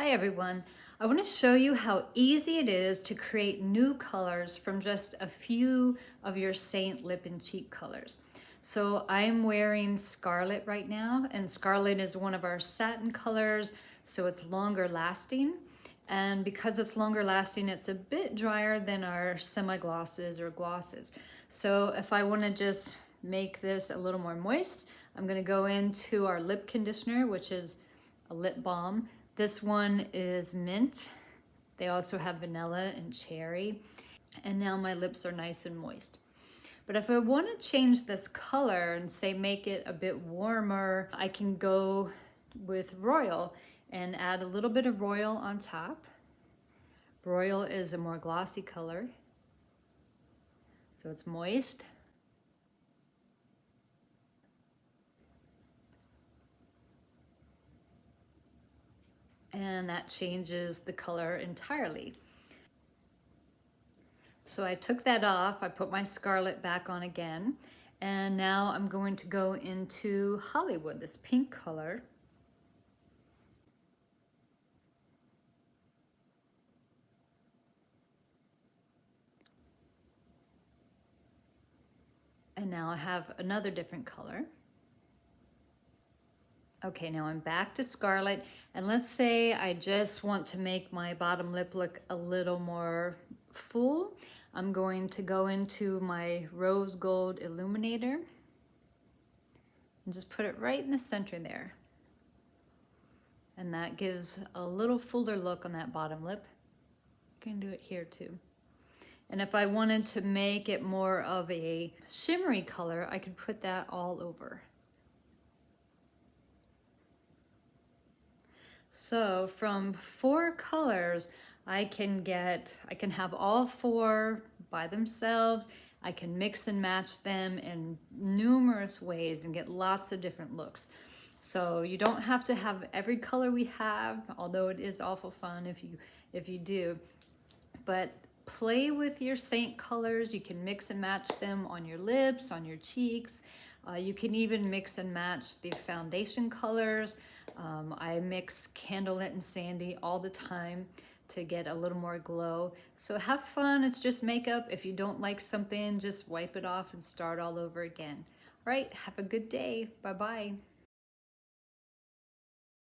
Hi everyone. I want to show you how easy it is to create new colors from just a few of your Seint lip and cheek colors. So I'm wearing Scarlet right now, and Scarlet is one of our satin colors, so it's longer lasting. And because it's longer lasting, it's a bit drier than our semi-glosses or glosses. So if I want to just make this a little more moist, I'm going to go into our lip conditioner, which is a lip balm. This one is mint. They also have vanilla and cherry. And now my lips are nice and moist. But if I want to change this color and say make it a bit warmer, I can go with Royal and add a little bit of Royal on top. Royal is a more glossy color, so it's moist. And that changes the color entirely. So I took that off, I put my Scarlet back on again, and now I'm going to go into Hollywood, this pink color. And now I have another different color. Okay, now I'm back to Scarlet, and let's say I just want to make my bottom lip look a little more full. I'm going to go into my Rose Gold Illuminator and just put it right in the center there. And that gives a little fuller look on that bottom lip. You can do it here too. And if I wanted to make it more of a shimmery color, I could put that all over. So from 4 colors, I can have all 4 by themselves. I can mix and match them in numerous ways and get lots of different looks. So you don't have to have every color we have, although it is awful fun if you do. But play with your Seint colors. You can mix and match them on your lips, on your cheeks. You can even mix and match the foundation colors. I mix Candlelit and Sandy all the time to get a little more glow. So have fun, it's just makeup. If you don't like something, just wipe it off and start all over again. All right, have a good day. Bye-bye.